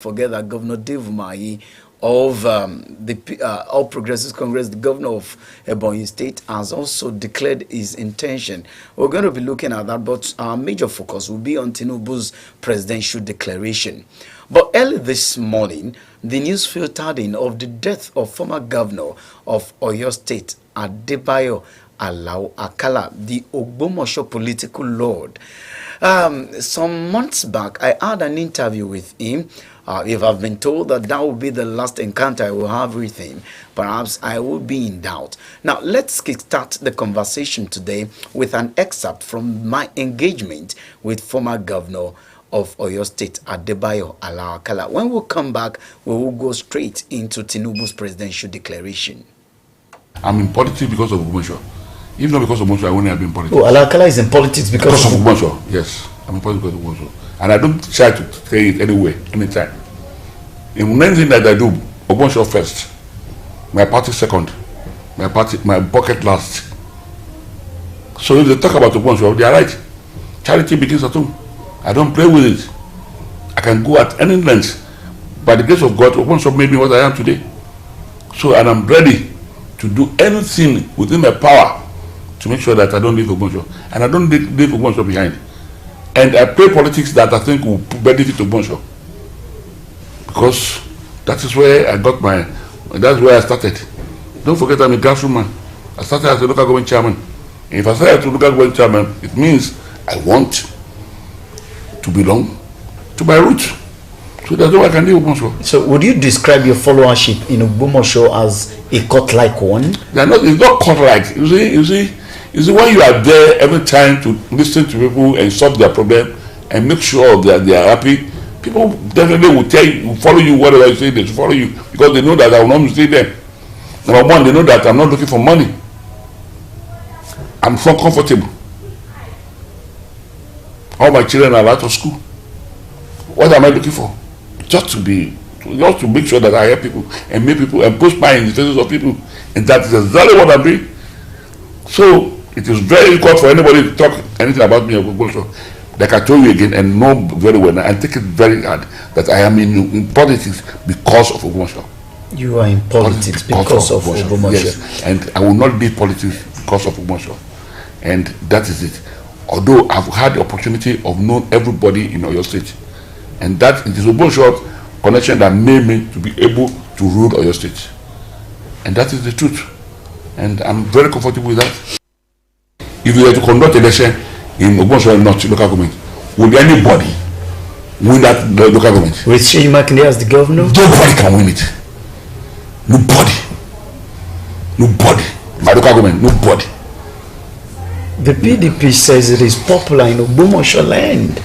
forget that Governor Dave Umahi of the All Progressives Congress, the governor of Ebonyi State, has also declared his intention. We're going to be looking at that, but our major focus will be on Tinubu's presidential declaration. But early this morning, the news filtered in of the death of former governor of Oyo State, Adebayo Alao Akala, the Ogbomoso political lord. Some months back, I had an interview with him. If I've been told that that will be the last encounter I will have with him, perhaps I will be in doubt. Now, let's kickstart the conversation today with an excerpt from my engagement with former governor of Oyo State, Adebayo Alao Akala. When we come back, we will go straight into Tinubu's presidential declaration. I'm in politics because of Ogbomoso. If not because of Ogbomoso, I wouldn't have been in politics. Oh, Alao Akala is in politics because of Ogbomoso. Yes, I'm in politics because of Ogbomoso. And I don't try to say it anyway, anytime. In anything that I do, Ogbomoso first, my party second, my pocket last. So if they talk about Ogbomoso, they are right. Charity begins at home. I don't play with it. I can go at any length. By the grace of God, Ogbomoso made me what I am today. So, and I'm ready to do anything within my power to make sure that I don't leave Ogbomoso. And I don't leave Ogbomoso behind. And I play politics that I think will benefit Ogbomoso. Because that is where I got that's where I started. Don't forget I'm a grassroots man. I started as a local government chairman. And if I started as a local government chairman, it means I want to belong to my roots. So that's why I can leave Ogbomoso. So would you describe your followership in Ogbomoso as a cult-like one? It's not cult-like. You see, when you are there every time to listen to people and solve their problem and make sure that they are happy, people definitely will follow you whatever you say. They follow you because they know that I will not mistake them. Number one, they know that I'm not looking for money. I'm so comfortable. All my children are out of school. What am I looking for? Just to make sure that I help people and make people and push my in the faces of people, and that is exactly what I'm doing. So it is very difficult for anybody to talk anything about me or Ogbomoso. Like I told you again, and know very well, and take it very hard that I am in politics because of Ogbomoso. You are in politics because of Ogbomoso. Yes, and I will not leave politics because of Ogbomoso, and that is it. Although I've had the opportunity of knowing everybody in Oyo State, and that it is Ogbomoso connection that made me to be able to rule Oyo State, and that is the truth, and I'm very comfortable with that. If you were to conduct election in Ogbomoso North local government, would anybody win that local government? With Seyi Makinde as the governor? Nobody can win it. Nobody. My local government, nobody. The PDP says it is popular in Ogbomoso land,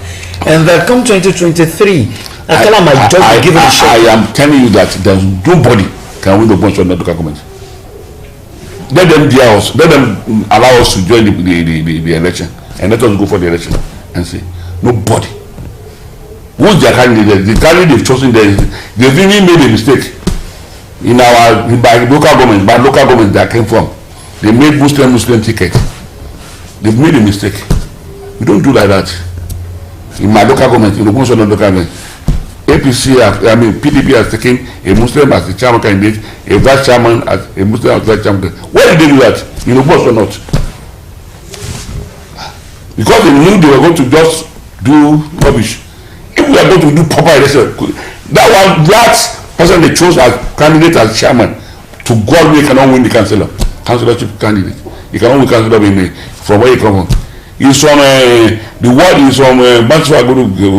and that come 2023, Akala might just be given a shot. I am telling you that there's nobody can win Ogbomoso local government. Let them dare us. Let them allow us to join the election, and let us go for the election and see. Nobody. Who's their candidate? The candidate they've chosen there, they've even made a mistake by local government that came from. They made Muslim ticket. They've made a mistake. We don't do like that. In my local government, in the Ogbomoso local government, PDP has taken a Muslim as the chairman candidate, a vice chairman as a Muslim as vice chairman. Why did they do that? In Ogbomoso not? Because they knew they were going to just do rubbish. If we are going to do proper election, that person they chose as candidate as chairman, to God we cannot win the councillorship candidate. You cannot win councillor from where you come from. He's from the word is from Banswa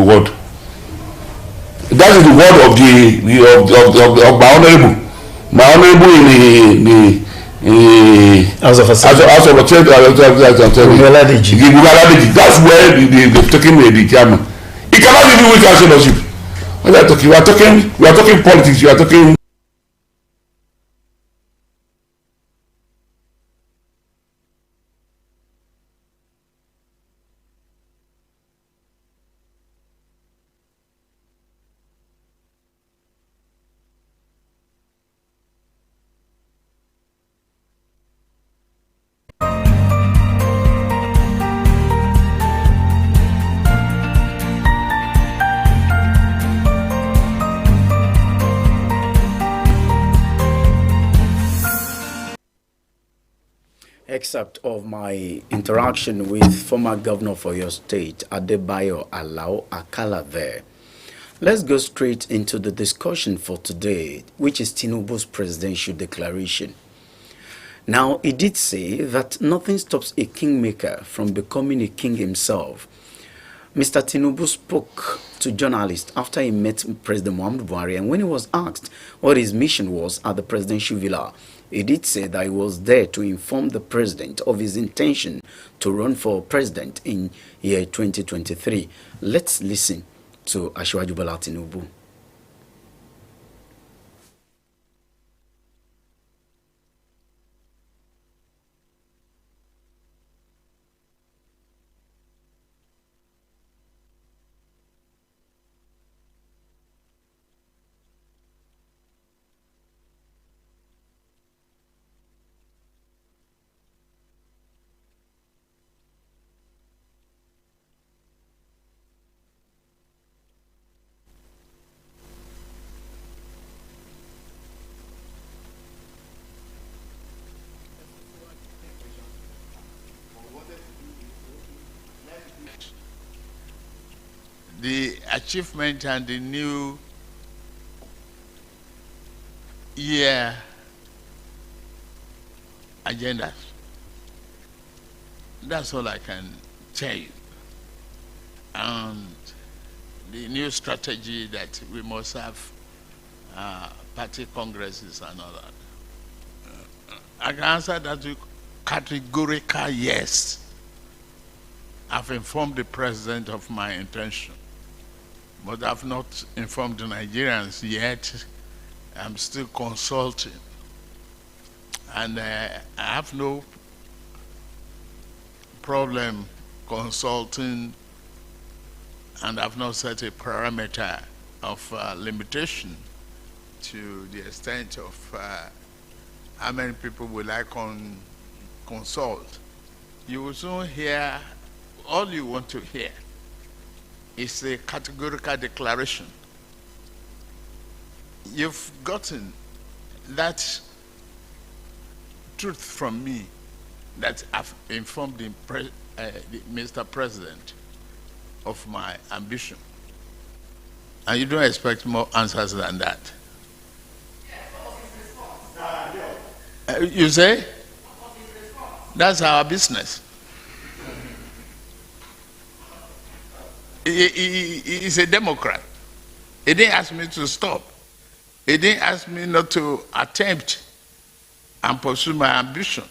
word. That is the word of my honorable. My honorable in the House of that's where they've taken the chairman. He cannot even win councillorship. What are you talking? We are talking politics. You are talking. excerpt of my interaction with former governor for your state, Adebayo Alao Akala there. Let's go straight into the discussion for today, which is Tinubu's presidential declaration. Now, he did say that nothing stops a kingmaker from becoming a king himself. Mr. Tinubu spoke to journalists after he met President Muhammadu Buhari, and when he was asked what his mission was at the presidential villa, he did say that he was there to inform the president of his intention to run for president in year 2023. Let's listen to Asiwaju Bola Tinubu. The achievement and the new year agendas. That's all I can tell you. And the new strategy that we must have party congresses and all that. I can answer that with categorical yes. I've informed the president of my intention, but I've not informed the Nigerians yet. I'm still consulting. And I have no problem consulting, and I've not set a parameter of limitation to the extent of how many people will I consult. You will soon hear, all you want to hear is a categorical declaration. You've gotten that truth from me that I've informed the Mr. President of my ambition. And you don't expect more answers than that. You say? That's our business. He's a Democrat. He didn't ask me to stop. He didn't ask me not to attempt and pursue my ambition.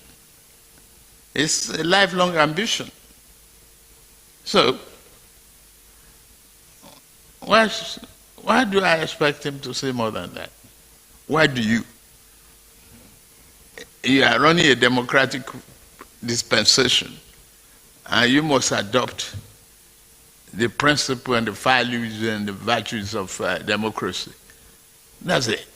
It's a lifelong ambition. So, why do I expect him to say more than that? Why do you? You are running a democratic dispensation, and you must adopt the principle and the values and the virtues of democracy. That's it.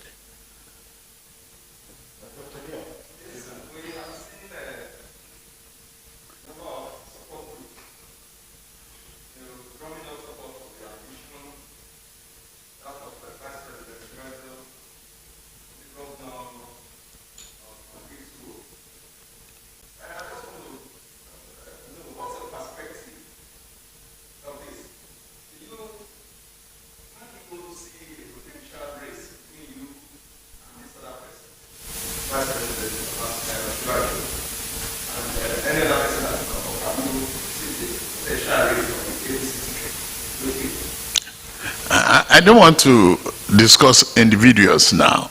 I don't want to discuss individuals now.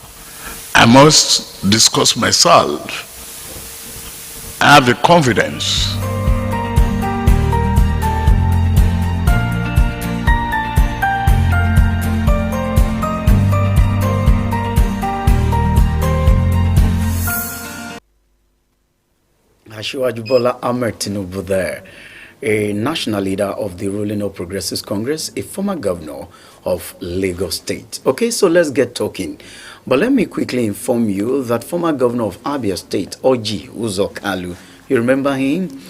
I must discuss myself. I have the confidence. Asiwaju Bola Ahmed Tinubu there, a national leader of the ruling All Progressives Congress, a former governor of Lagos State. Okay, so let's get talking. But let me quickly inform you that former governor of Abia State, Orji Uzor Kalu, you remember him,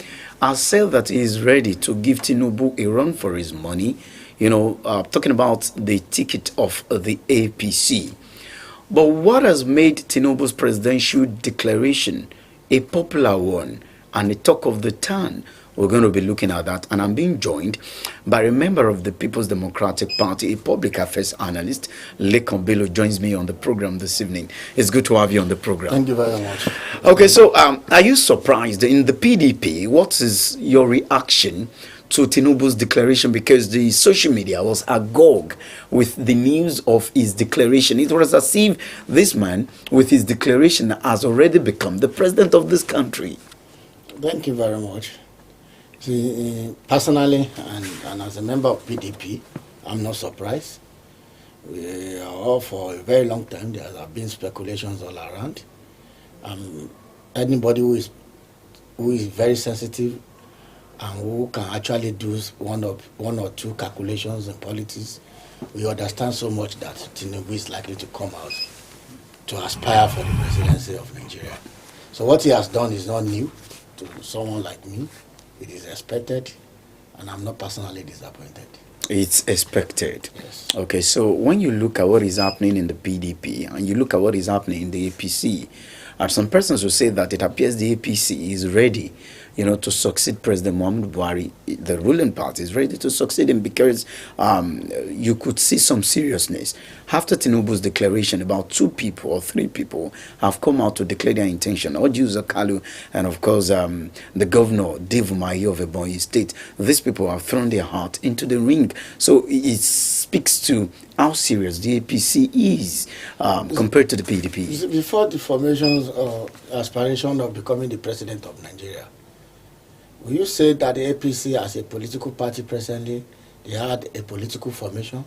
has said that he is ready to give Tinubu a run for his money, talking about the ticket of the APC. But what has made Tinubu's presidential declaration a popular one and the talk of the town. We're going to be looking at that, and I'm being joined by a member of the People's Democratic Party, a public affairs analyst. Lekan Bello joins me on the program this evening. It's good to have you on the program. Thank you very much. Okay, so are you surprised in the PDP? What is your reaction to Tinubu's declaration? Because the social media was agog with the news of his declaration. It was as if this man, with his declaration, has already become the president of this country. Thank you very much. See, personally, and as a member of PDP, I'm not surprised. We are all for a very long time. There have been speculations all around. Anybody who is very sensitive and who can actually do one or two calculations in politics, we understand so much that Tinubu is likely to come out to aspire for the presidency of Nigeria. So what he has done is not new to someone like me. It is expected, and I'm not personally disappointed. It's expected. Yes. Okay, so when you look at what is happening in the PDP and you look at what is happening in the APC, some persons will say that it appears the APC is ready, to succeed President Muhammadu Buhari. The ruling party is ready to succeed him because you could see some seriousness. After Tinubu's declaration, about 2 people or 3 people have come out to declare their intention. Orji Uzor Kalu and, of course, the governor, Dave Umahi of Ebonyi State. These people have thrown their heart into the ring. So it speaks to how serious the APC is compared to the PDP. Before the formation or aspiration of becoming the president of Nigeria, will you say that the APC as a political party presently, they had a political formation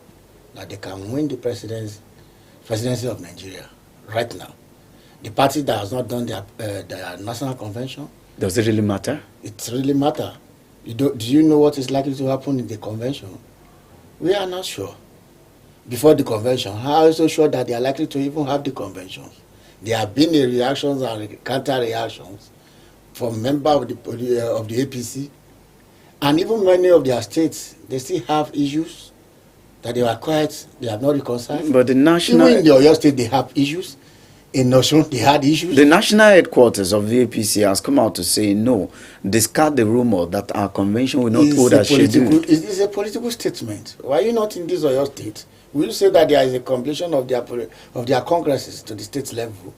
that they can win the presidency of Nigeria right now? The party that has not done their national convention. Does it really matter? It really matters. Do you know what is likely to happen in the convention? We are not sure. Before the convention, how are you so sure that they are likely to even have the conventions? There have been reactions and counter-reactions from members of the APC, and even many of their states, they still have issues that they have not reconciled. But the national... Even in the Oyo State, they have issues. In Osun, they had issues. The national headquarters of the APC has come out to say, no, discard the rumor that our convention will not hold as scheduled. It is a political statement. Why are you not in this Oyo State? Will you say that there is a completion of their congresses to the state level?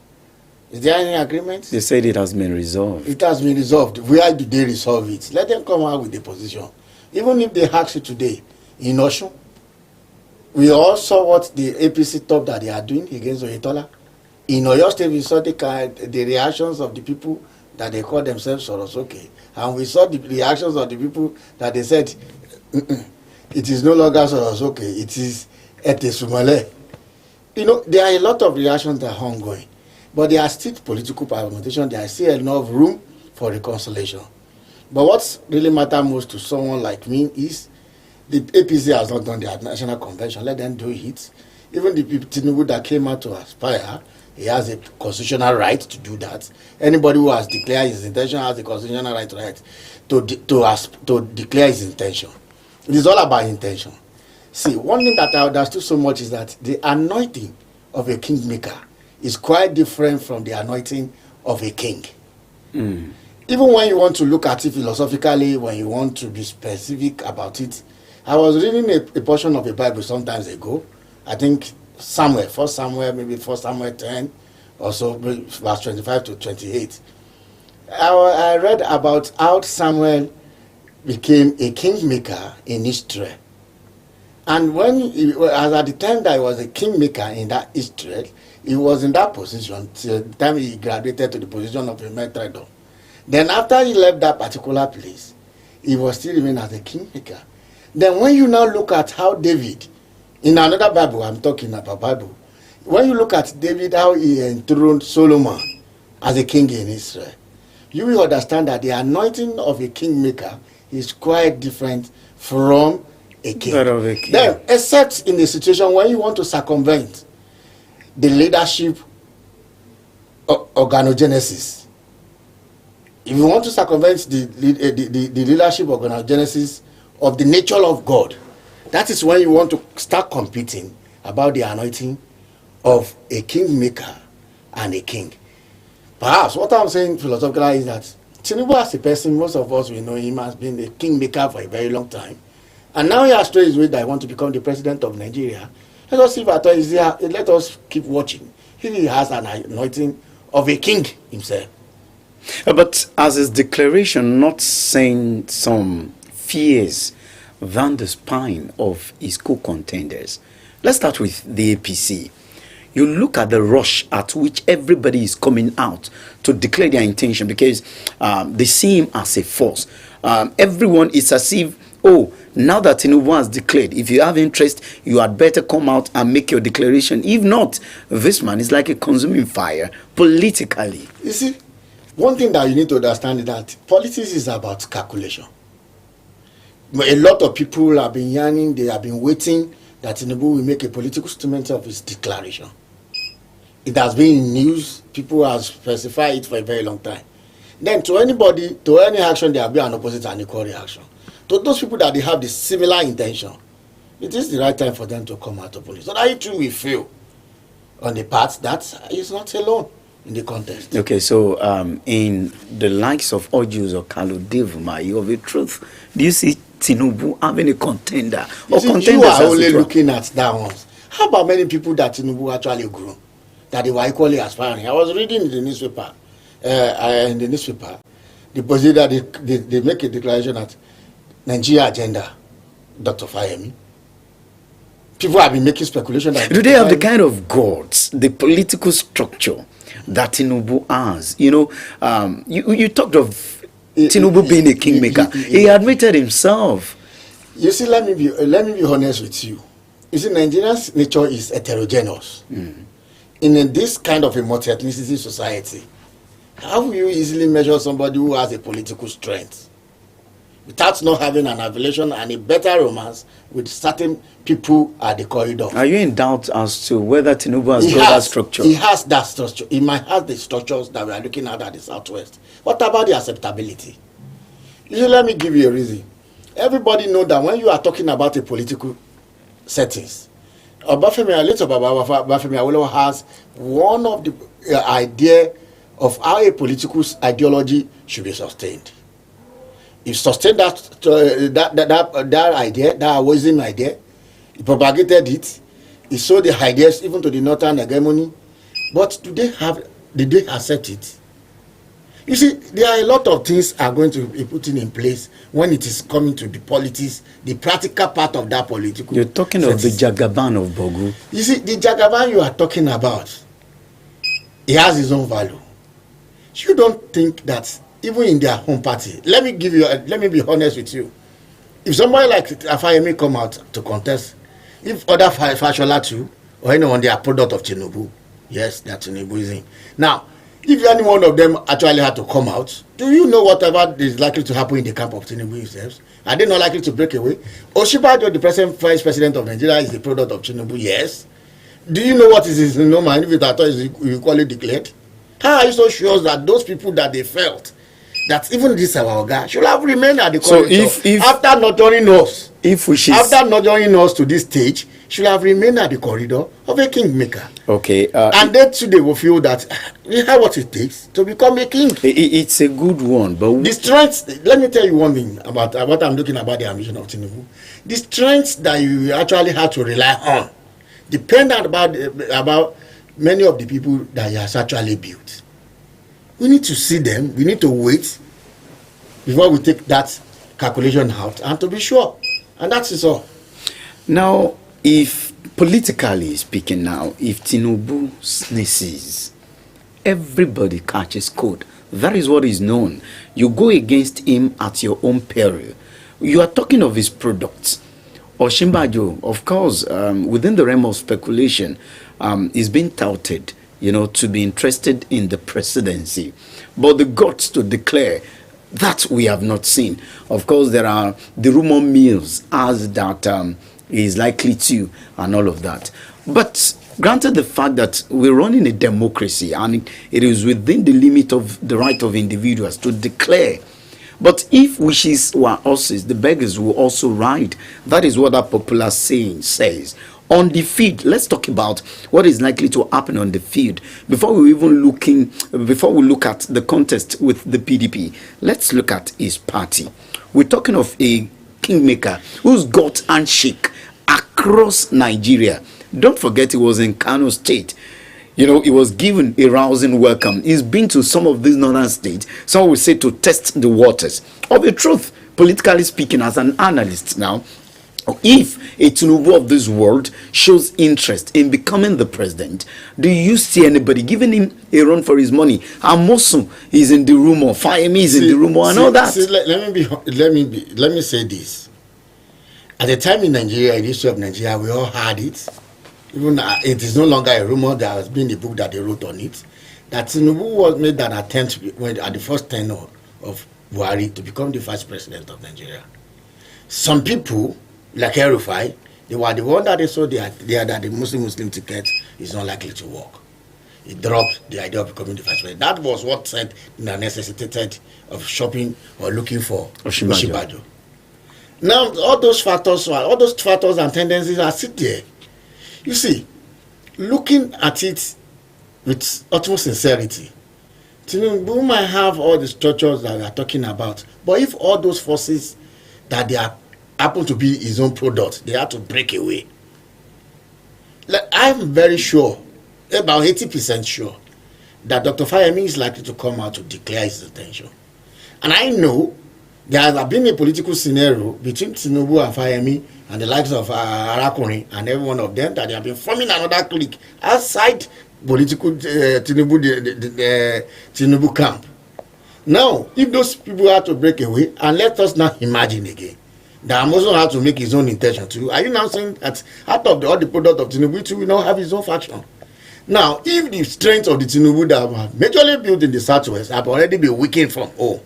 Is there any agreement? They said it has been resolved. It has been resolved. Where do they resolve it? Let them come out with the position. Even if they ask you today, in Osun, we all saw what the APC thought that they are doing against Oyetola. In Oyo State, we saw the reactions of the people that they call themselves Sorosoke. And we saw the reactions of the people that they said, it is no longer Sorosoke, it is Ete Sumale. There are a lot of reactions that are ongoing. But there are still political permutation. There is still enough room for reconciliation. But what really matters most to someone like me is the APC has not done their national convention. Let them do it. Even the Tinubu that came out to aspire, he has a constitutional right to do that. Anybody who has declared his intention has a constitutional right to declare his intention. It is all about intention. See, one thing that I understood so much is that the anointing of a kingmaker is quite different from the anointing of a king. Even when you want to look at it philosophically, when you want to be specific about it, I was reading a portion of the Bible sometimes ago. I think Samuel, 1 Samuel, maybe 1 Samuel 10 or so, verse 25 to 28. I read about how Samuel became a kingmaker in Israel. And at the time that he was a kingmaker in that Israel, he was in that position till the time he graduated to the position of a metrodome. Then after he left that particular place, he was still remaining as a kingmaker. Then when you now look at how David, in another Bible, I'm talking about Bible, when you look at David, how he enthroned Solomon as a king in Israel, you will understand that the anointing of a kingmaker is quite different from a king. That of a king. Then, except in the situation when you want to circumvent the leadership organogenesis. If you want to circumvent the leadership organogenesis of the nature of God, that is when you want to start competing about the anointing of a kingmaker and a king. Perhaps what I'm saying philosophically is that Tinubu as a person, most of us we know him as being a kingmaker for a very long time. And now he has told his way that he wants to become the president of Nigeria. Let us see if at all is there, let us keep watching. If he has an anointing of a king himself. But as his declaration not saying some fears than the spine of his co-contenders. Let's start with the APC. You look at the rush at which everybody is coming out to declare their intention because they see him as a force. Everyone is as if, oh, now that Tinubu has declared, if you have interest, you had better come out and make your declaration. If not, this man is like a consuming fire politically. You see, one thing that you need to understand is that politics is about calculation. A lot of people have been yearning, they have been waiting that Tinubu will make a political statement of his declaration. It has been in news, people have specified it for a very long time. Then to anybody, to any action, there will be an opposite and equal reaction. To those people that they have the similar intention, it is the right time for them to come out of police. So that it too will feel on the part that is not alone in the contest. Okay, so in the likes of Ojus or Kalu Devuma, you have a truth. Do you see Tinubu having a contender? Or contenders? You are only looking at that ones. How about many people that Tinubu actually grew, that they were equally aspiring? I was reading in the newspaper, the position that they make a declaration that Nigeria agenda, Dr. Fayemi. People have been making speculation that... Do they have the kind of gods, the political structure that Tinubu has? You know, you talked of Tinubu being a kingmaker. He admitted himself. You see, let me be honest with you. You see, Nigeria's nature is heterogeneous. In this kind of a multi-ethnicity society, how will you easily measure somebody who has a political strength without not having an affiliation and a better romance with certain people at the corridor? Are you in doubt as to whether Tinubu has got that structure? He has that structure. He might have the structures that we are looking at the Southwest. What about the acceptability? Let me give you a reason. Everybody know that when you are talking about a political settings, Obafemi Awolowo has one of the idea of how a political ideology should be sustained. He sustained that idea, that Awoism idea. He propagated it. He sold the ideas even to the northern hegemony. But did they accept it? You see, there are a lot of things are going to be put in place when it is coming to the politics, the practical part of that political. You're talking of the Jagaban of Bogu. You see, the Jagaban you are talking about, he has his own value. You don't think that even in their home party, let me be honest with you. If somebody like Afayemi come out to contest, if other Fashola too, or anyone they are product of Tinubu, yes, that's Tinubuism. Now, if any one of them actually had to come out, do you know whatever is likely to happen in the camp of Tinubu themselves? Are they not likely to break away? Oshibajo, the present vice president of Nigeria, is the product of Tinubu, yes. Do you know what is in no mind if it at all is equally declared? How are you so sure that those people that they felt that even this our guy should have remained at the corridor? So if after not joining us, after not joining us to this stage, should have remained at the corridor of a kingmaker. Okay. And then too they will feel that we have what it takes to become a king. It's a good one, but the strength. Let me tell you one thing about what I'm looking about the ambition of Tinubu. The strength that you actually have to rely on depend about many of the people that he has actually built. We need to see them. We need to wait before we take that calculation out and to be sure. And that is all. Now, if politically speaking now, if Tinubu sneezes, everybody catches cold. That is what is known. You go against him at your own peril. You are talking of his products. Osinbajo, of course, within the realm of speculation, is being touted, to be interested in the presidency. But the guts to declare, that we have not seen. Of course, there are the rumor mills as that he is likely to, and all of that. But granted the fact that we're running a democracy and it is within the limit of the right of individuals to declare. But if wishes were horses, the beggars will also ride. That is what that popular saying says. On the field, let's talk about what is likely to happen on the field before we look at the contest with the PDP. Let's look at his party. We're talking of a kingmaker who's got handshake across Nigeria. Don't forget, he was in Kano State. He was given a rousing welcome. He's been to some of these northern states, some would say, to test the waters. Of the truth, politically speaking, as an analyst now, if a Tinubu of this world shows interest in becoming the president, do you see anybody giving him a run for his money? Amosun is in the rumor, Fayemi is in the rumor, and all that. Let me say this. At the time in Nigeria, in the history of Nigeria, we all had it. Even it is no longer a rumor. There has been a book that they wrote on it. That Tinubu was made an attempt at the first tenure of Buhari to become the vice president of Nigeria. Some people, like El-Rufai, they were the one that they saw that the Muslim ticket is not likely to work. He dropped the idea of becoming the vice president. That was what said the necessitated of shopping or looking for Osinbajo. Now, all those factors and tendencies are still there. You see, looking at it with utmost sincerity, Tinubu might have all the structures that we are talking about, but if all those forces that happen to be his own product, they have to break away. I'm very sure, about 80% sure, that Dr. Fayemi is likely to come out to declare his intention. And I know there has been a political scenario between Tinubu and Fayemi and the likes of Arakunrin and every one of them, that they have been forming another clique outside political Tinubu camp. Now, if those people have to break away, and let us not imagine again that Amosun has to make his own intention too. Are you now saying that out of all the product of Tinubu too will not have his own faction? Now, if the strength of the Tinubu that have majorly built in the Southwest have already been weakened from home,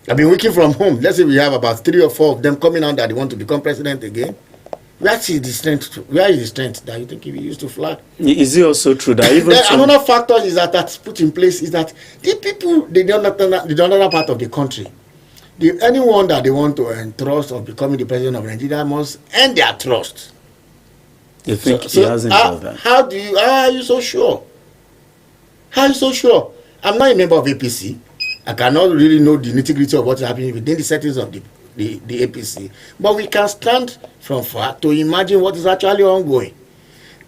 let's say we have about 3 or 4 of them coming out that they want to become president again. Where is the strength that you think he used to fly? Is it also true that even another factor is that's put in place is that the people, the other part of the country, anyone that they want to entrust of becoming the president of Nigeria must earn their trust. You think he hasn't done that? How are you so sure? How are you so sure? I'm not a member of APC. I cannot really know the nitty-gritty of what's happening within the settings of the APC. But we can stand from far to imagine what is actually ongoing.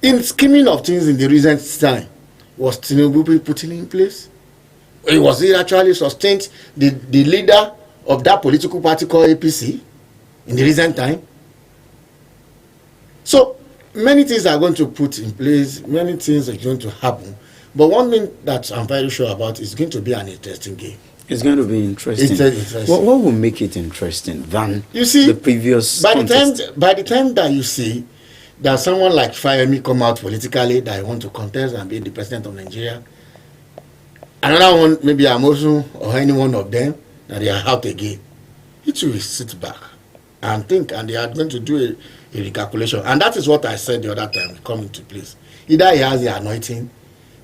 In scheming of things in the recent time, was Tinubu putting in place? Or was it actually sustained the leader of that political party called APC in the recent time? So, many things are going to put in place, many things are going to happen. But one thing that I'm very sure about is going to be an interesting game. It's going to be interesting. What will make it interesting than the previous contest? By the time that you see that someone like Fayemi come out politically that want to contest and be the president of Nigeria, another one, maybe Amosun or any one of them, that they are out again, it will sit back and think, and they are going to do a recalculation. And that is what I said the other time, coming to place. Either he has the anointing,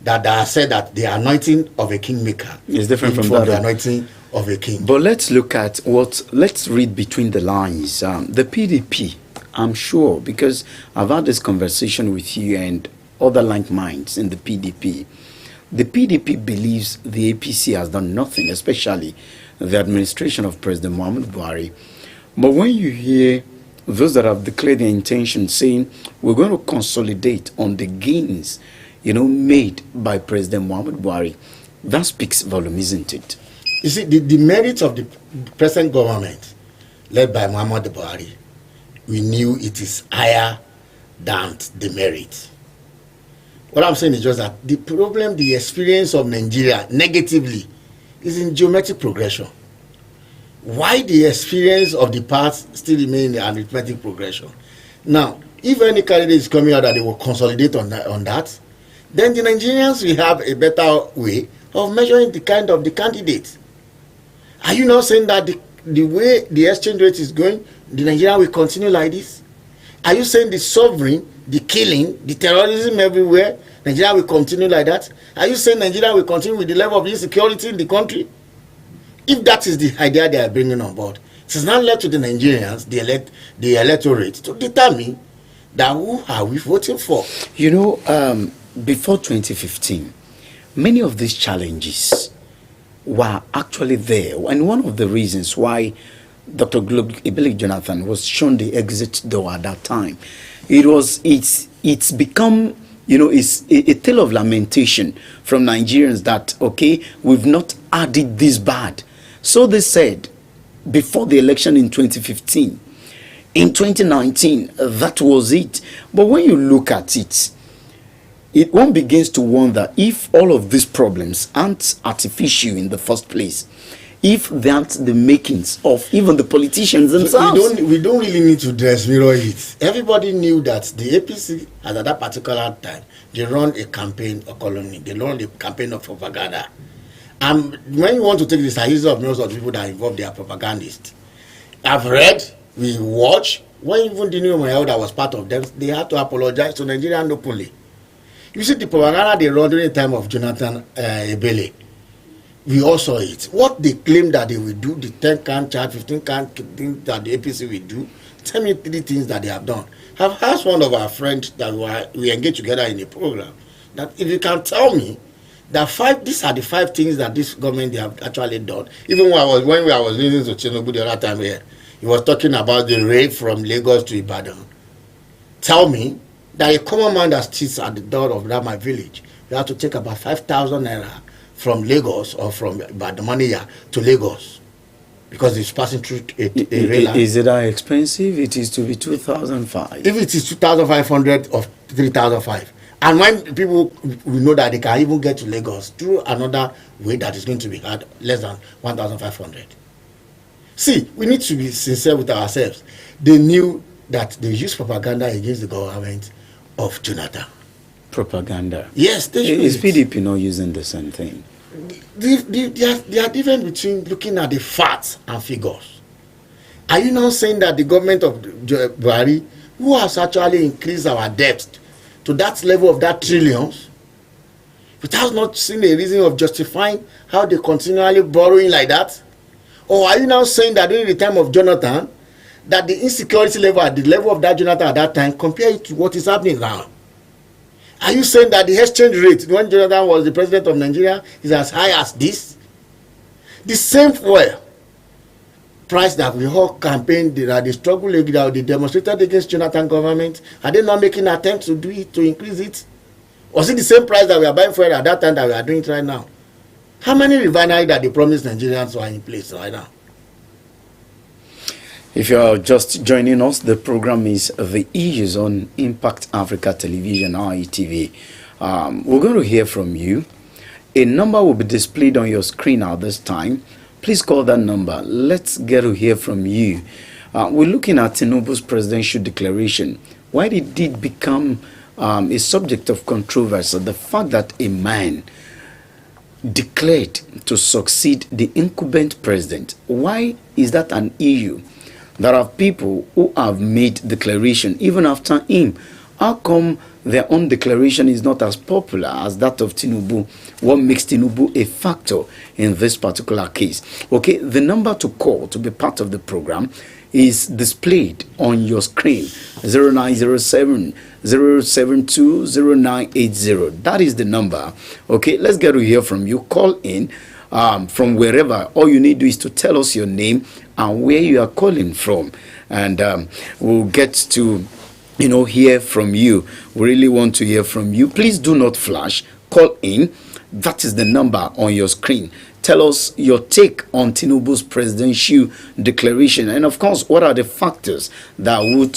that I said that the anointing of a kingmaker is different from the anointing of a king. But let's look at let's read between the lines. The PDP, I'm sure, because I've had this conversation with you and other like minds in the PDP. The PDP believes the APC has done nothing, especially the administration of President Muhammadu Buhari. But when you hear those that have declared their intention saying we're going to consolidate on the gains made by President Muhammadu Buhari, that speaks volume, isn't it? You see, the merits of the present government led by Muhammadu Buhari, we knew it is higher than the merit. What I'm saying is just that the problem, the experience of Nigeria negatively is in geometric progression. Why the experience of the past still remain in arithmetic progression? Now, if any candidate is coming out that they will consolidate on that, then the Nigerians will have a better way of measuring the kind of the candidate. Are you not saying that the way the exchange rate is going, the Nigeria will continue like this? Are you saying the sovereign, the killing, the terrorism everywhere, Nigeria will continue like that? Are you saying Nigeria will continue with the level of insecurity in the country? If that is the idea they are bringing on board, it is not left to the Nigerians, the electorate, to determine that who are we voting for? You know, before 2015, many of these challenges were actually there. And one of the reasons why Dr. Goodluck Jonathan was shown the exit door at that time, it's become, you know, it's a tale of lamentation from Nigerians that, okay, we've not had it this bad. So they said before the election in 2015. In 2019, that was it. But when you look at it, one begins to wonder if all of these problems aren't artificial in the first place, if they aren't the makings of even the politicians themselves. We don't really need to dress mirror it. Everybody knew that the APC, at that particular time, they run a campaign of colony. They run a campaign of propaganda. And when you want to take the size of most of the people that are involved, they are propagandists. I've read, we watch, when even the new Mahel that was part of them, they had to apologize to Nigerian openly. You see the propaganda they run during the time of Jonathan Ebele. We all saw it. What they claim that they will do, the 10 can charge, 15 can things that the APC will do, tell me 3 things that they have done. I've asked one of our friends that we engaged together in a program, that if you can tell me that these are the 5 things that this government they have actually done. Even when I was listening to Tinubu the other time here, he was talking about the raid from Lagos to Ibadan. Tell me that a common man that sits at the door of that my village, you have to take about 5,000 naira from Lagos or from Ibadan Maniya to Lagos because it's passing through a rail line. Is it that expensive? It is to be 2,500. If it is 2,500 or 3,500, and when people we know that they can even get to Lagos through another way that is going to be hard, less than 1,500. See, we need to be sincere with ourselves. They knew that they used propaganda against the government of Jonathan. Propaganda. Yes, they should. Is PDP not using the same thing? They are different between looking at the facts and figures. Are you now saying that the government of Buhari, who has actually increased our debt to that level of that trillions, without not seeing a reason of justifying how they continually borrowing like that? Or are you now saying that during the time of Jonathan, that the insecurity level at the level of that Jonathan at that time, compare it to what is happening now? Are you saying that the exchange rate when Jonathan was the president of Nigeria is as high as this? The same fuel price that we all campaigned, that they struggled, that they demonstrated against Jonathan government, are they not making attempts to do it, to increase it? Was it the same price that we are buying fuel at that time that we are doing it right now? How many refineries that they promised Nigerians are in place right now? If you are just joining us, the program is The Issues on Impact Africa Television, IETV. We're going to hear from you. A number will be displayed on your screen at this time. Please call that number. Let's get to hear from you. We're looking at Tinubu's presidential declaration. Why did it become a subject of controversy? The fact that a man declared to succeed the incumbent president. Why is that an issue? There are people who have made declaration even after him. How come their own declaration is not as popular as that of Tinubu? What makes Tinubu a factor in this particular case? Okay, the number to call to be part of the program is displayed on your screen, 0907 072 0980. That is the number. Okay, let's get to hear from you. Call in from wherever. All you need to do is to tell us your name and where you are calling from, and we'll get to hear from you. We really want to hear from you. Please do not flash. Call in. That is the number on your screen. Tell us your take on Tinubu's presidential declaration, and of course, what are the factors that would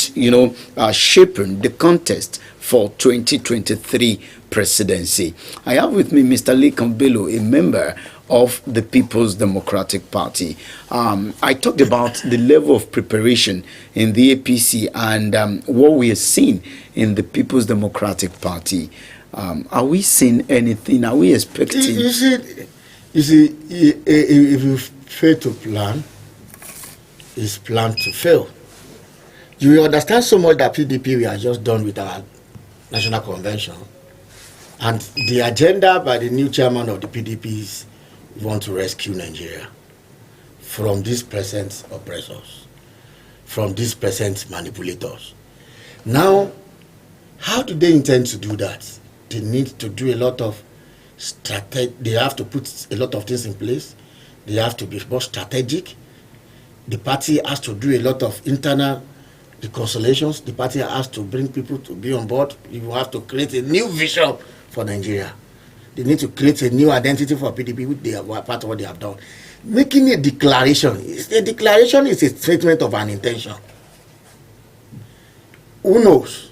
shape the contest for 2023 presidency. I have with me Mr. Lekan Bello, a member of the People's Democratic Party. I talked about the level of preparation in the APC and what we are seeing in the People's Democratic Party. Are we seeing anything? Are we expecting? You see, if you fail to plan, it's planned to fail. You will understand so much that PDP we are just done with our national convention, and the agenda by the new chairman of the PDP is we want to rescue Nigeria from these present oppressors, from these present manipulators. Now, How do they intend to do that? They need to do a lot of they have to put a lot of things in place. They have to be more strategic. The party has to do a lot of internal reconciliations. The party has to bring people to be on board. You have to create a new vision for Nigeria. They need to create a new identity for PDP, which they are part of what they have done. Making a declaration. A declaration is a statement of an intention. Who knows?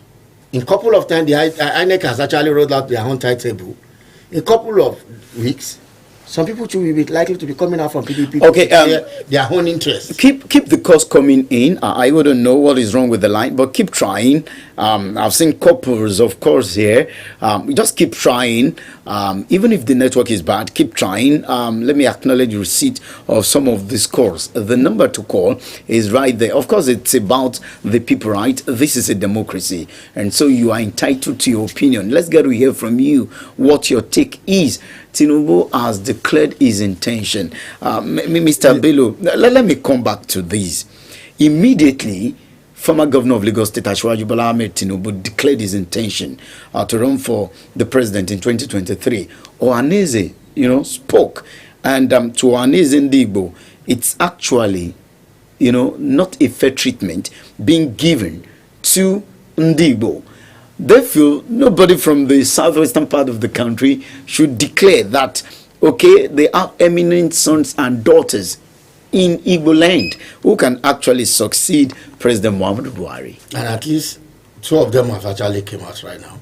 In a couple of times, the INEC has actually rolled out their own timetable. In a couple of weeks, some people too will be likely to be coming out from PDP. Okay, their own interests. Keep the calls coming in. I wouldn't know what is wrong with the line, but keep trying. I've seen couples, of course, here. Just keep trying. Even if the network is bad, keep trying. Let me acknowledge receipt of some of these calls. The number to call is right there. Of course, it's about the people, right? This is a democracy, and so you are entitled to your opinion. Let's get to hear from you what your take is. Tinubu has declared his intention. Mr. Bello, let me come back to this. Immediately, former governor of Lagos State, Asiwaju Bola Ahmed Tinubu, declared his intention to run for the president in 2023. Ohanaeze, spoke. And to Ohanaeze Ndigbo, it's actually, not a fair treatment being given to Ndigbo. They feel nobody from the southwestern part of the country should declare that, okay, they are eminent sons and daughters in Igbo land who can actually succeed President Muhammadu Buhari. And at least 2 of them have actually come out right now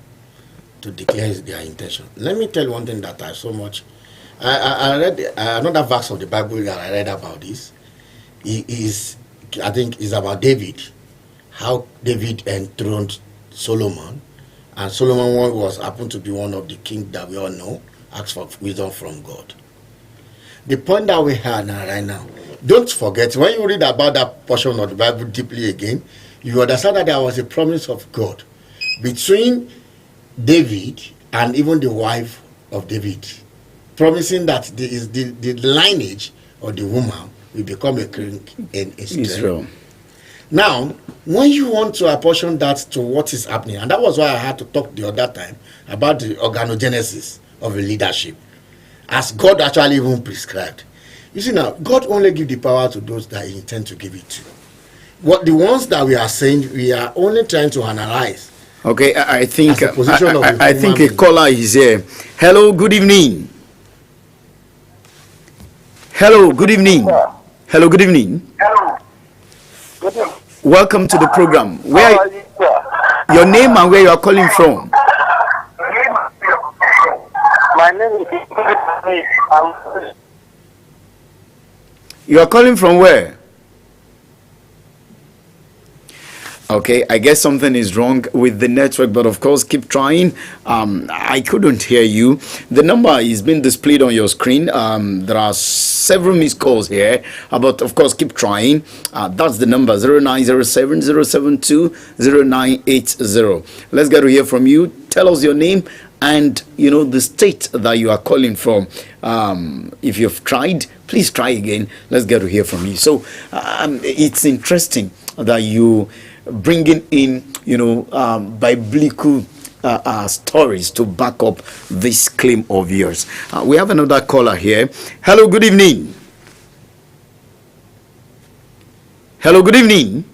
to declare their intention. Let me tell you one thing that I so much. I read another verse of the Bible that I read about this. I think is about David, how David enthroned Solomon, and Solomon happened to be one of the kings that we all know, asked for wisdom from God. The point that we have right now, don't forget, when you read about that portion of the Bible deeply again, you understand that there was a promise of God between David and even the wife of David, promising that the lineage of the woman will become a king in Israel. Now, when you want to apportion that to what is happening, and that was why I had to talk the other time about the organogenesis of a leadership, as God actually even prescribed. You see now, God only gives the power to those that He intends to give it to. What the ones that we are saying, we are only trying to analyze. Okay, I think I think a caller is here. Hello, good evening. Hello, good evening. Hello, good evening. Hello. Good evening. Welcome to the program. Where How are you, sir? your name and where you are calling from? My name is You are calling from where? Okay, I guess something is wrong with the network, but of course, keep trying. I couldn't hear you. The number is being displayed on your screen. There are several missed calls here, but of course, keep trying. That's the number 0907 072 0980. Let's get to hear from you. Tell us your name and the state that you are calling from. If you've tried, please try again. Let's get to hear from you. So it's interesting that you bringing in biblical stories to back up this claim of yours. We have another caller here. Hello, good evening. Hello, good evening.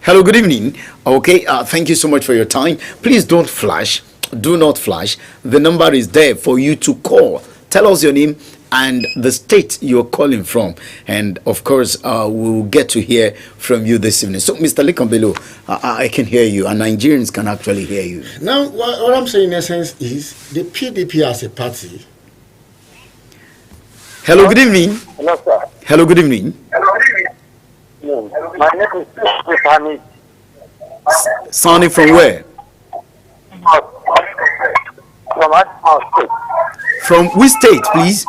Hello, good evening. Okay, thank you so much for your time. Please don't flash. Do not flash. The number is there for you to call. Tell us your name and the state you're calling from, and of course we'll get to hear from you this evening. So Mr. Likambelo, I can hear you and Nigerians can actually hear you. Now what I'm saying in essence is the PDP as a party. Hello, good evening. Hello, sir. Hello, good evening. Hello, good evening. My name is Sani. Sani from where? From Adamawa State. From which state, please?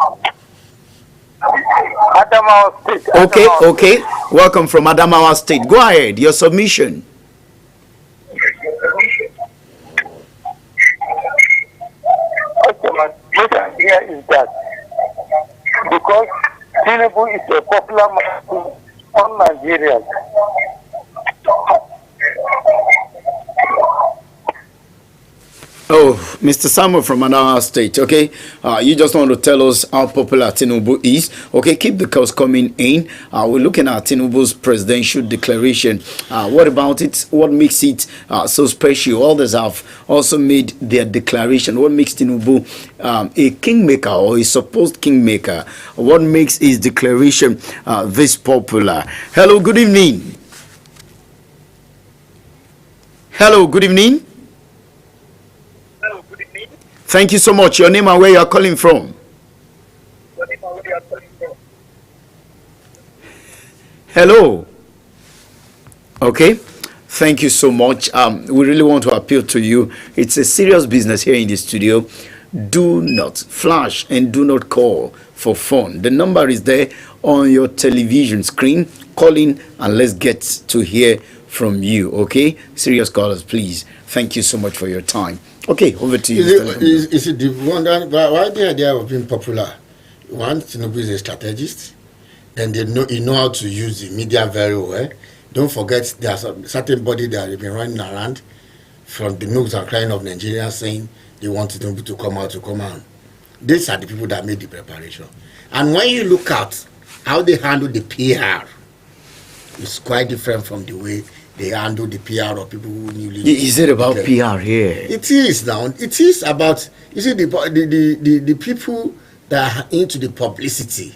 Adamawa State. Okay, Adamawa okay. Welcome from Adamawa State. Go ahead, your submission. Okay, my question here is that because Tinubu is a popular man on Nigerians, Oh, Mr. Samuel from Anambra State, okay? You just want to tell us how popular Tinubu is. Okay, keep the calls coming in. We're looking at Tinubu's presidential declaration. What about it? What makes it so special? Others have also made their declaration. What makes Tinubu a kingmaker or a supposed kingmaker? What makes his declaration this popular? Hello, good evening. Hello, good evening. Thank you so much. Your name and where you are calling from. Hello. Okay. Thank you so much. We really want to appeal to you. It's a serious business here in the studio. Do not flash and do not call for phone. The number is there on your television screen. Call in and let's get to hear from you. Okay. Serious callers, please. Thank you so much for your time. Okay, over to you. Is it the wonder why the idea of being popular? One, Tinubu is a strategist, and you know how to use the media very well. Don't forget there's a certain body that have been running around from the nooks and crying of Nigeria saying they want Tinubu to come out. These are the people that made the preparation. And when you look at how they handle the PR, it's quite different from the way they handle the PR of people who newly. Is it about PR here? It is now. It is about, you see, the people that are into the publicity.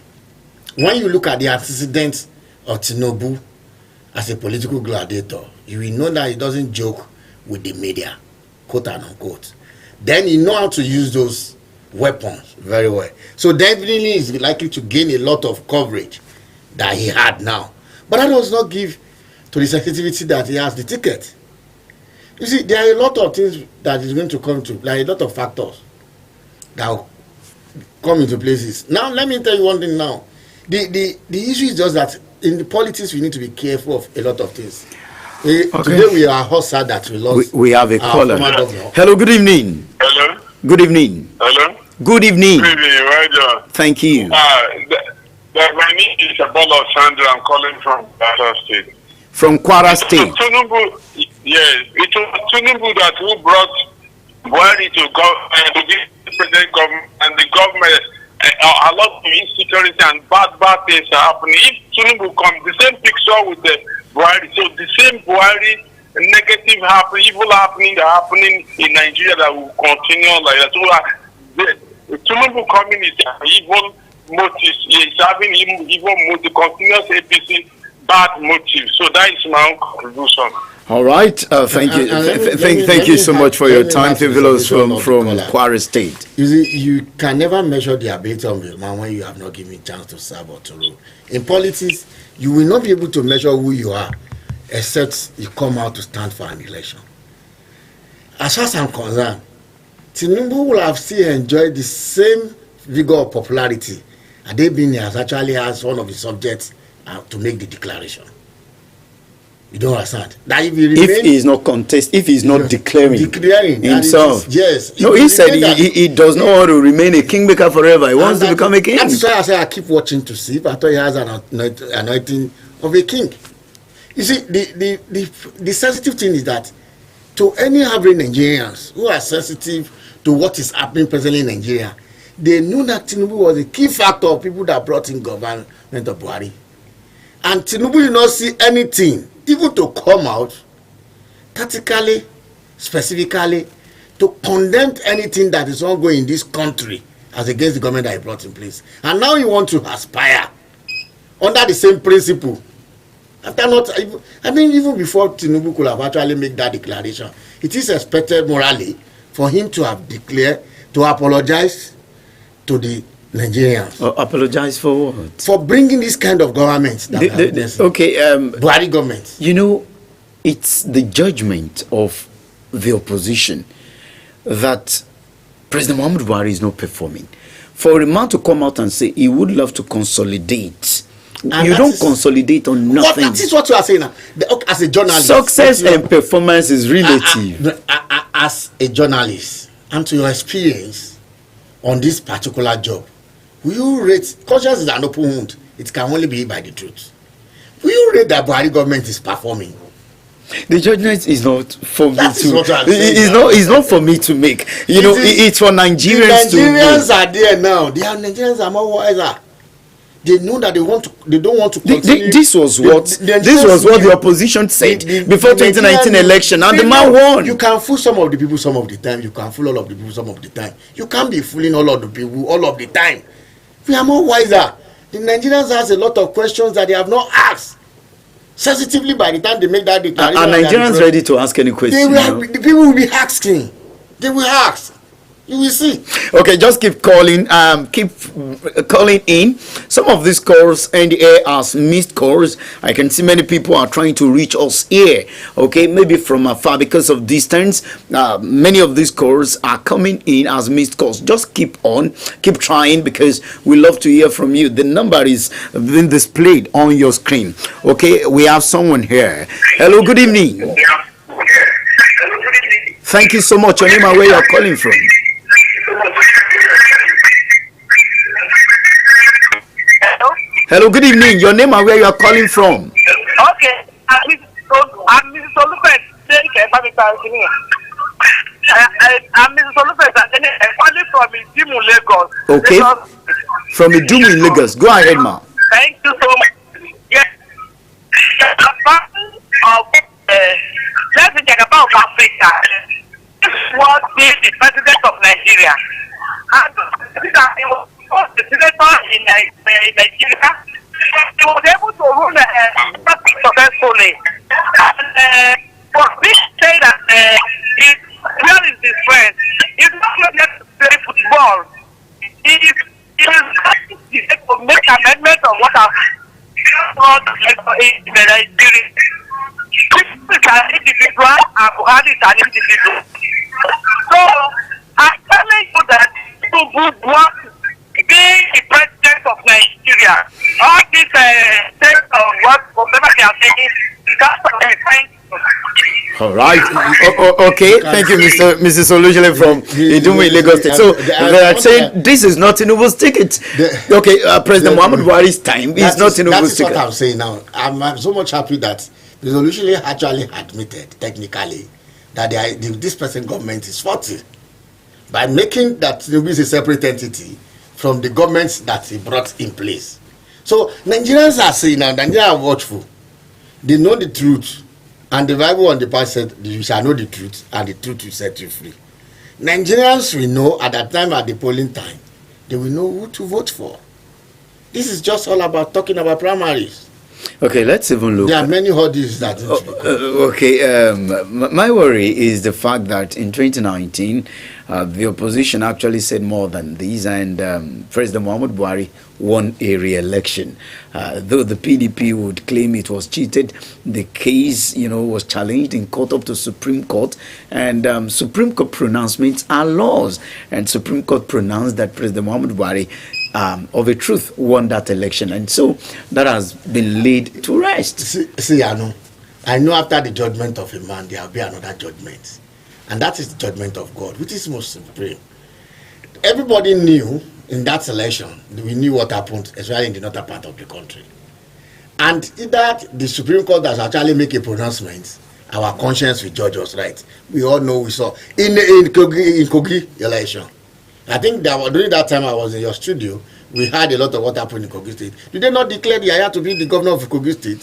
When you look at the antecedents of Tinubu as a political gladiator, you will know that he doesn't joke with the media, quote and unquote. Then you know how to use those weapons very well. So definitely is likely to gain a lot of coverage that he had now. But that does not give to the sensitivity that he has the ticket. You see, there are a lot of things that is going to come to, like a lot of factors that will come into places. Now, let me tell you one thing now. The issue is just that in the politics, we need to be careful of a lot of things. Okay. Today, we are hot sad that we lost. We have a caller. Hello, good evening. Hello. Good evening. Hello. Good evening. Good evening, well done. Thank you. My name is Abola Sandra. I'm calling from Kwara State. From Kwara State. Tinubu, yes, it was Tinubu that who brought Buhari to the president government and the government. A lot of insecurity and bad things are happening. If Tinubu comes, the same picture with the Buhari. So the same Buhari negative evil happening in Nigeria that will continue like that. So Tinubu coming is evil motives. He is having evil motive, continuous APC bad motive. So that is my own contribution. All right. Thank you. Thank you so much for your time, Theophilus from Kwara State. You see, you can never measure the ability of a man when you have not given a chance to serve or to rule. In politics, you will not be able to measure who you are except you come out to stand for an election. As far as I'm concerned, Tinubu will have still enjoyed the same vigor of popularity had they been as actually as one of the subjects to make the declaration. You don't understand that if he is not if he is not declaring himself. Yes. No, he said he does not want to remain a kingmaker forever. He wants to become a king. That's why I say I keep watching to see if I thought he has an anointing of a king. You see, the sensitive thing is that to any average Nigerians who are sensitive to what is happening presently in Nigeria, they knew that Tinubu was a key factor of people that brought in government of Buhari. And Tinubu did not see anything, even to come out, tactically, specifically, to condemn anything that is ongoing in this country as against the government that he brought in place. And now you want to aspire under the same principle. After not, I mean, even before Tinubu could have actually made that declaration, it is expected morally for him to have declared, to apologize to the Nigerians. Apologize for what? For bringing this kind of government. Buhari government. You know, it's the judgment of the opposition that President Muhammadu Buhari is not performing. For a man to come out and say he would love to consolidate, and you don't consolidate on nothing. That is what you are saying now. As a journalist, success and performance is relative. As a journalist, and to your experience on this particular job, will you rate, conscience is an open wound, it can only be by the truth. Will you rate that Buhari government is performing? The judgment is not for me That is to. what I'm saying It's not for me to make. It's for Nigerians the to. Nigerians are there now. Nigerians are more wiser. They know that they don't want to continue. This was what the opposition said before 2019 election, and the man won. You can fool some of the people some of the time. You can fool all of the people some of the time. You can't be fooling all of the people all of the time. We are more wiser. The Nigerians ask a lot of questions that they have not asked sensitively by the time they make that declaration. Are Nigerians ready to ask any question? The people will be asking. They will ask. You will see. Okay, just keep calling. Keep calling in. Some of these calls in the air as missed calls. I can see many people are trying to reach us here. Okay, maybe from afar because of distance. Many of these calls are coming in as missed calls. Just keep on, keep trying because we love to hear from you. The number is being displayed on your screen. Okay, we have someone here. Hello, good evening. Thank you so much. Your name and where you are calling from. Hello, good evening. Your name and where you are calling from. Okay, I'm Mrs. Olufes. I'm Mrs. Olufes. I'm calling from Idimu, Lagos. Okay, from Idimu in Lagos. Go ahead, ma. Thank you so much. Yes, let's talk about Africa. This was the president of Nigeria. And he was the senator in Nigeria. He was able to rule successfully. And for this say that where is his friend? He's not going to play football. He is to make amendments of what in Nigeria. This is an individual and Buhari is an individual. So I'm telling you that you would want to be the president of Nigeria. All this things of whatever they are saying, that's what I'm saying. All right. Okay. Thank you, Mrs. Olujale from Idimu, Lagos State. So they are saying this is not Tinubu's ticket. Okay, President Muhammad Buhari's time is not Tinubu's ticket. That is what I'm saying now. I'm so much happy that the Olujale actually admitted technically that this present government is faulty by making that Tinubu is a separate entity from the governments that he brought in place. So Nigerians are saying now, Nigerians are watchful. They know the truth. And the Bible on the past said, you shall know the truth, and the truth will set you free. Nigerians will know at that time, at the polling time, they will know who to vote for. This is just all about talking about primaries. Okay, let's even look. There are many hurdles that. My worry is the fact that in 2019, the opposition actually said more than these, and President Muhammad Buhari won a re-election. Though the PDP would claim it was cheated, the case, was challenged in court up to Supreme Court, and Supreme Court pronouncements are laws, and Supreme Court pronounced that President Muhammad Buhari of a truth won that election, and so that has been laid to rest. See, I know after the judgment of a man there will be another judgment, and that is the judgment of God, which is most supreme. Everybody knew in that election, we knew what happened, especially in the northern part of the country, and either the Supreme Court has actually made a pronouncement, our conscience will judge us right. We all know we saw in Kogi election. I think that during that time I was in your studio, we had a lot of what happened in Kogi State. Did they not declare the Yaya to be the governor of Kogi State?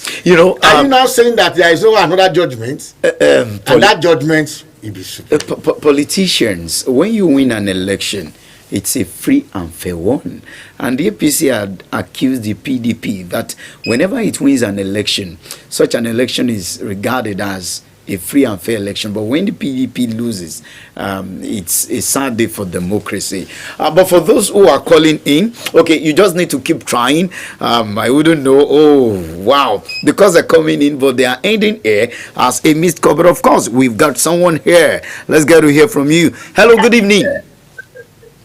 Are you now saying that there is no another judgment? And that judgment will be super. Politicians, when you win an election, it's a free and fair one. And the APC had accused the PDP that whenever it wins an election, such an election is regarded as a free and fair election. But when the PDP loses, it's a sad day for democracy. But for those who are calling in, okay, you just need to keep trying. I wouldn't know. Oh, wow. Because they're coming in, but they are ending here as a missed cover. Of course, we've got someone here. Let's get to hear from you. Hello, good evening.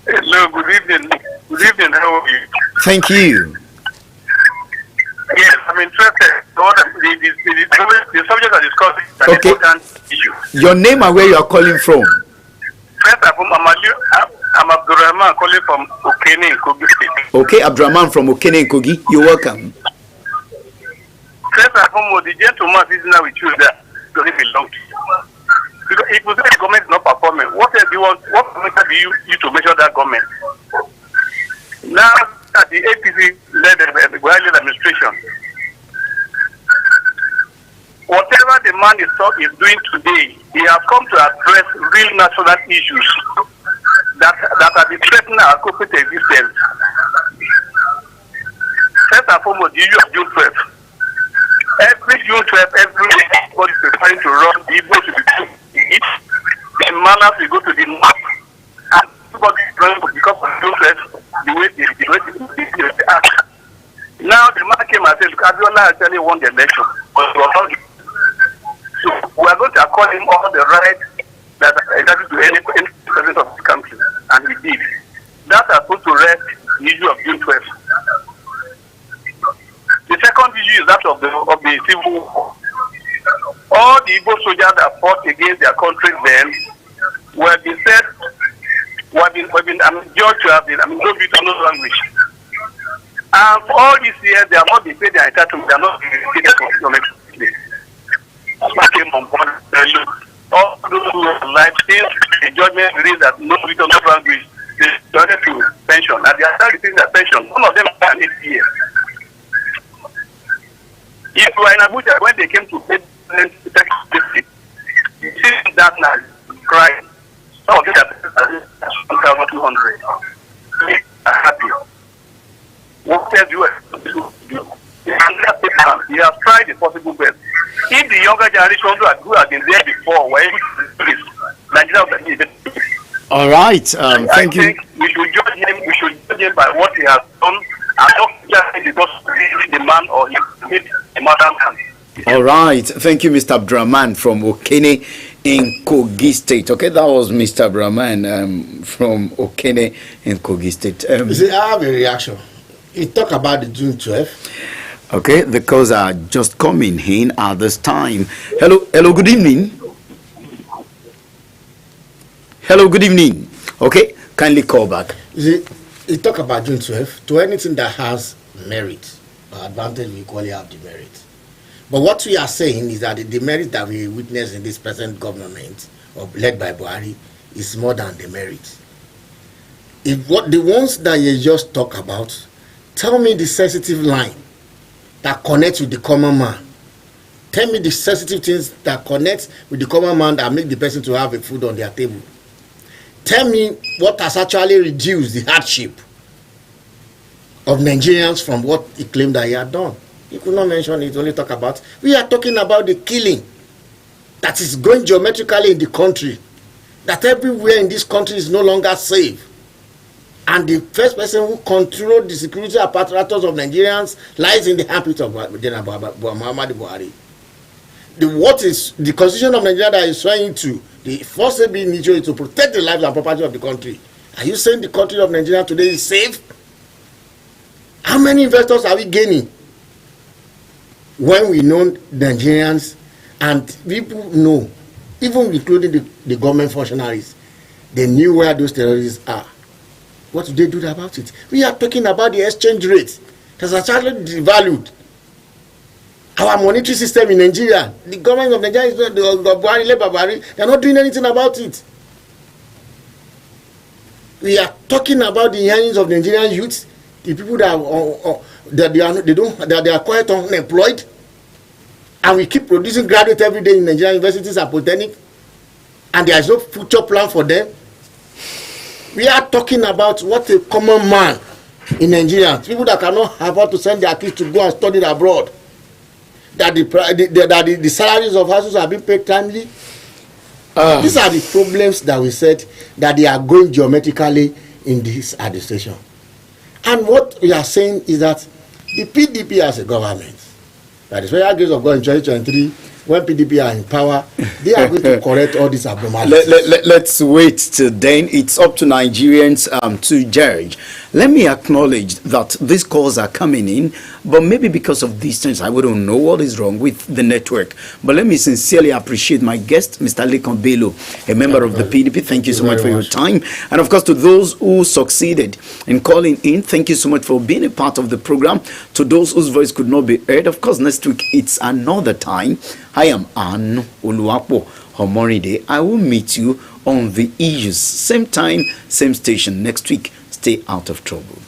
Hello, good evening. Good evening, how are you? Thank you. Yes, I'm interested. The subject are discussing is an important issue. Your name and where you are calling from? First of all, I'm Abdurrahman calling from Okene in Kogi State. Okay, Abdurrahman from Okene in Kogi. You're welcome. First of all, the gentleman is now with you there. does it belong to? Because if you say the government is not performing, what else do you want? What parameter do you use to measure that government? Now that the APC-led administration, whatever the man is doing today, he has come to address real national issues that have been threatening our corporate existence. First and foremost, the issue of June 12. Every June 12, everybody is preparing to run the Igbo to the east, the manners will go to the north, and everybody is running because of June 12, the way they act. Now the man came and said, look, Abiola actually won the election, but it was not. So we are going to accord him all the rights that are entitled to any president of the country, and he did. That has put to rest the issue of June 12. The second issue is that of the civil war. All the Igbo soldiers that fought against their country then were being said, judged to have been, no beauty, no language. And for all these years, they have not been paid their entitlement, they are not being paid their constitution. Came on board, all those who are alive, since the judgment released that no beauty, no language, they started to pension, and they are still receiving their pension. Some of them are 8 years. If you are in Abuja, when they came to pay you see that now crying. Some of them are 1,200. They are happy. What else do you do? He has tried the possible best. If the younger generation who have been there before were able to do this, Nigeria will be able to do this. All right. Thank you. We should judge him by what he has done, and not just because the man or he made a mother man. All right. Thank you, Mr. Abdurrahman from Okene in Kogi State. Okay, that was Mr. Abdurrahman from Okene in Kogi State. You see, I have a reaction. You talk about the June 12th. Okay, the calls are just coming in at this time. Hello, good evening. Hello, good evening. Okay, kindly call back. You see, you talk about June 12th. To anything that has merit or advantage, we equally have the merit. But what we are saying is that the merit that we witness in this present government, or led by Buhari, is more than the merit. If what the ones that you just talk about, tell me the sensitive line that connects with the common man. Tell me the sensitive things that connect with the common man that make the person to have a food on their table. Tell me what has actually reduced the hardship of Nigerians from what he claimed that he had done. You could not mention it, only talk about. We are talking about the killing that is going geometrically in the country, that everywhere in this country is no longer safe. And the first person who controlled the security apparatus of Nigerians lies in the armpit of Muhammadu Buhari. What is the constitution of Nigeria that is trying to, the first step in Nigeria is to protect the lives and property of the country. Are you saying the country of Nigeria today is safe? How many investors are we gaining? When we know Nigerians and people know, even including the government functionaries, they knew where those terrorists are. What do they do about it? We are talking about the exchange rate that's actually devalued. Our monetary system in Nigeria, the government of Nigeria, they are not doing anything about it. We are talking about the yearnings of Nigerian youths, the people that they are quite unemployed, and we keep producing graduates every day in Nigerian universities and polytechnic, and there is no future plan for them. We are talking about what a common man in Nigeria, people that cannot afford to send their kids to go and study abroad, that the salaries of houses are being paid timely. These are the problems that we said that they are going geometrically in this administration. And what we are saying is that the PDP as a government, that is why Grace of God in 2023, when PDP are in power, they are going to correct all these abnormalities. Let's wait till then. It's up to Nigerians to judge. Let me acknowledge that these calls are coming in. But maybe because of distance, I wouldn't know what is wrong with the network. But let me sincerely appreciate my guest, Mr. Lekan Bello, a member of the PDP. Thank you so much for your time. And of course, to those who succeeded in calling in, thank you so much for being a part of the program. To those whose voice could not be heard, of course, next week it's another time. I am Anu Oluwapo Homoride. I will meet you on the issues. Same time, same station next week. Stay out of trouble.